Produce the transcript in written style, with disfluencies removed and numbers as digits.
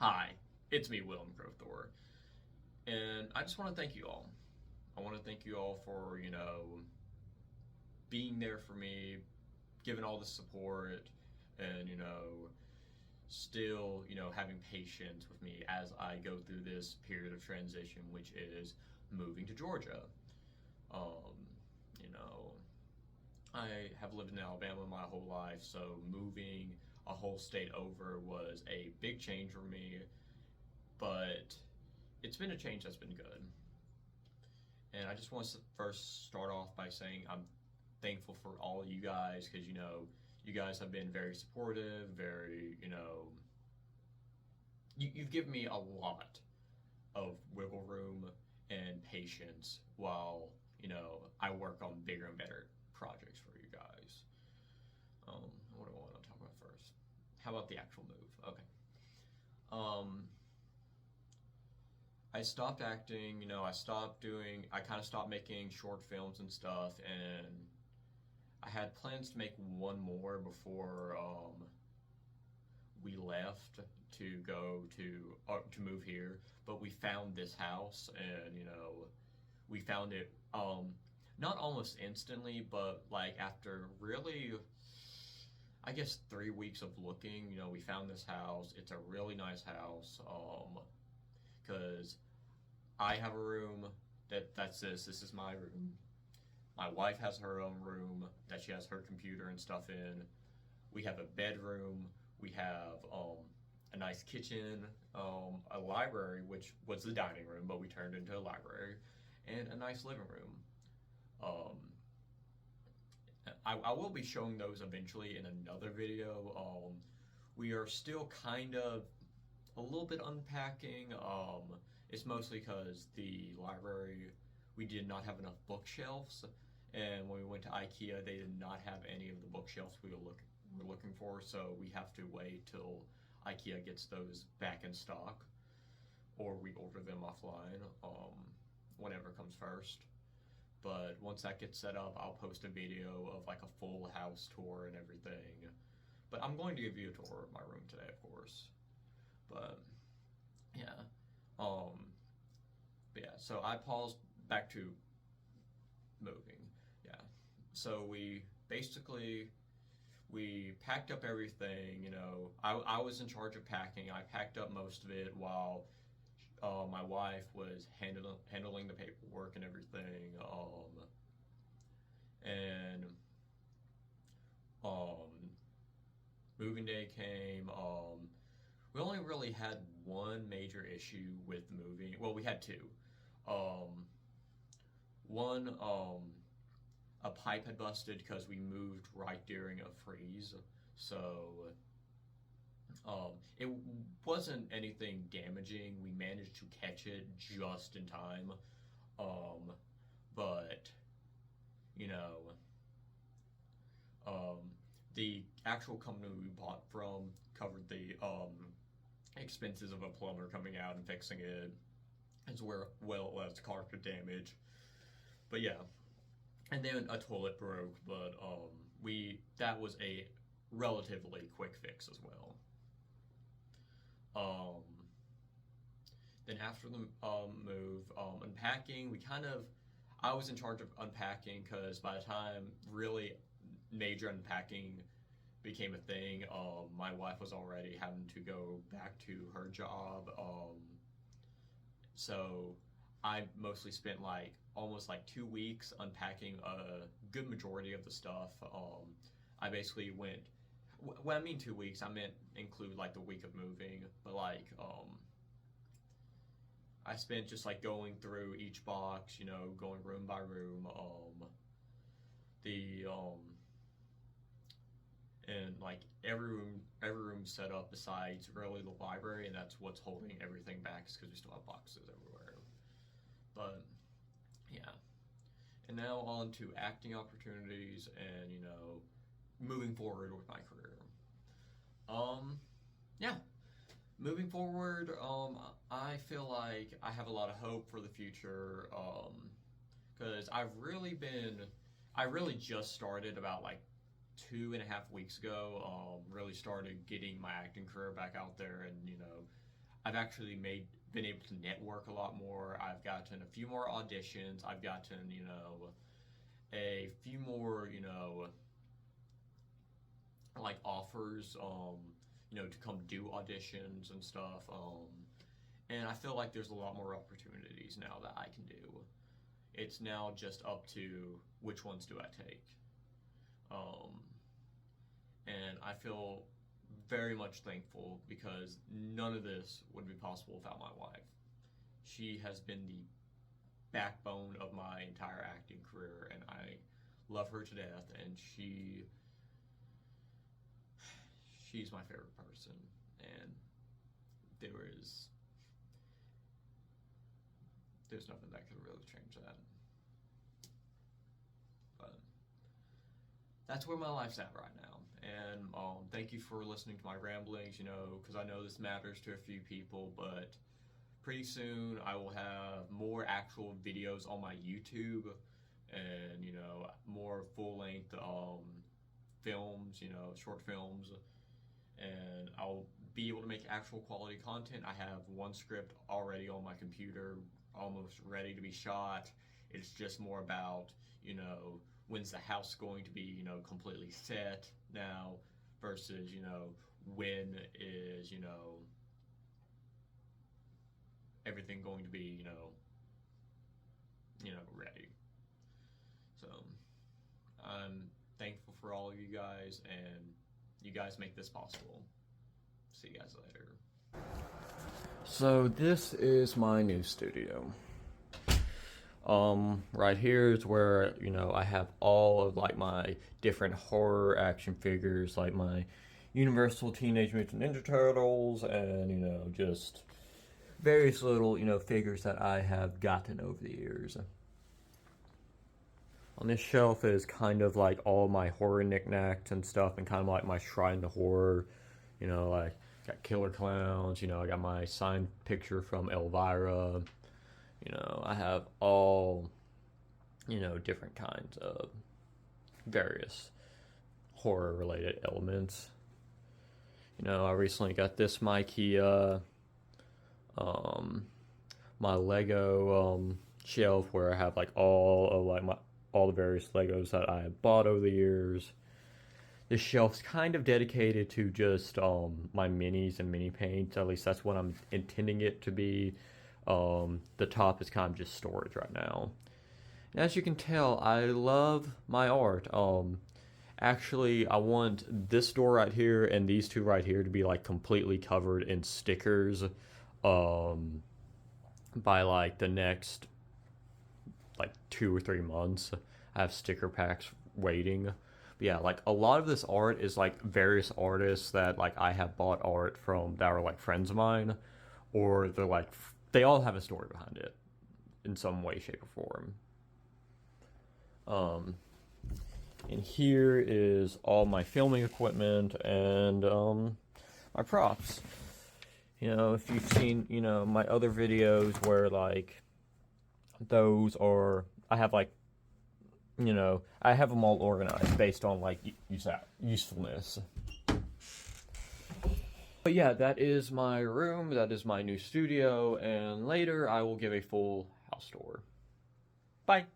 Hi, it's me, Willem Growthor, and I just want to thank you all. I want to thank you all for, being there for me, giving all the support, and, still, having patience with me as I go through this period of transition, which is moving to Georgia. Um, you know, I have lived in Alabama my whole life, so moving a whole state over was a big change for me, but it's been a change that's been good. And I just want to first start off by saying I'm thankful for all of you guys because, you guys have been very supportive, very, you've given me a lot of wiggle room and patience while, I work on bigger and better projects for you guys. What do I want to talk about first? How about the actual move? Okay. Um, I stopped acting, I kind of stopped making short films and stuff, and I had plans to make one more before we left to go to move here, but we found this house, and we found it not almost instantly, but like after really, I guess 3 weeks of looking, we found this house. It's a really nice house. Because I have a room that's this. This is my room. My wife has her own room that she has her computer and stuff in. We have a bedroom. We have a nice kitchen, a library, which was the dining room, but we turned into a library, and a nice living room. Um, I will be showing those eventually in another video. We are still kind of a little bit unpacking. It's mostly because the library, we did not have enough bookshelves, and when we went to IKEA, they did not have any of the bookshelves were looking for, so we have to wait till IKEA gets those back in stock, or we order them offline, whatever comes first. But once that gets set up, I'll post a video of like a full house tour and everything. But I'm going to give you a tour of my room today, of course. But yeah, um, but yeah. So I paused back to moving. Yeah. So we packed up everything. I was in charge of packing. I packed up most of it while my wife was handling the paperwork and everything. And um, moving day came. We only really had one major issue with moving. Well, we had two. Um, one, a pipe had busted because we moved right during a freeze. So it wasn't anything damaging. We managed to catch it just in time. Um, but, you know, um, the actual company we bought from covered the expenses of a plumber coming out and fixing it, as well as carpet damage. But yeah, and then a toilet broke, but we that was a relatively quick fix as well. Um, then after the move, unpacking, I was in charge of unpacking because by the time really major unpacking became a thing, my wife was already having to go back to her job. So I mostly spent like almost like 2 weeks unpacking a good majority of the stuff. I basically went. When I mean 2 weeks, I meant include like the week of moving, but like I spent just like going through each box, going room by room. The and like every room set up besides really the library, and that's what's holding everything back because we still have boxes everywhere. But yeah, and now on to acting opportunities and moving forward with my career. Um, yeah, moving forward, I feel like I have a lot of hope for the future. Because I really just started about like 2.5 weeks ago. Really started getting my acting career back out there, and I've actually been able to network a lot more. I've gotten a few more auditions. I've gotten, a few more, like offers, to come do auditions and stuff. And I feel like there's a lot more opportunities now that I can do. It's now just up to which ones do I take. And I feel very much thankful because none of this would be possible without my wife. She has been the backbone of my entire acting career, and I love her to death, and she's my favorite person, and there's nothing that could really change that. But that's where my life's at right now. And thank you for listening to my ramblings, because I know this matters to a few people, but pretty soon I will have more actual videos on my YouTube and, more full-length films, short films, and I'll be able to make actual quality content. I have one script already on my computer, almost ready to be shot. It's just more about, when's the house going to be, completely set now versus, when is, everything going to be, ready. So I'm thankful for all of you guys, and you guys make this possible. See you guys later. So this is my new studio. Right here is where, I have all of, like, my different horror action figures, like my Universal Teenage Mutant Ninja Turtles, and, just various little, figures that I have gotten over the years. On this shelf is kind of like all my horror knickknacks and stuff, and kind of like my shrine to horror. Like, got Killer Clowns, I got my signed picture from Elvira. I have all, different kinds of various horror-related elements. I recently got this IKEA, my Lego shelf where I have, like, all the various Legos that I have bought over the years. This shelf's kind of dedicated to just my minis and mini paints. At least that's what I'm intending it to be. The top is kind of just storage right now. And as you can tell, I love my art. Actually, I want this door right here and these two right here to be, like, completely covered in stickers by, like, the next, like, 2 or 3 months. I have sticker packs waiting. But yeah, like, a lot of this art is, like, various artists that, like, I have bought art from that are, like, friends of mine, or they're, like, they all have a story behind it in some way, shape, or form. And here is all my filming equipment and my props. If you've seen, my other videos where, like, those are, I have, like, I have them all organized based on, like, usefulness. But yeah, that is my room, that is my new studio, and later I will give a full house tour. Bye!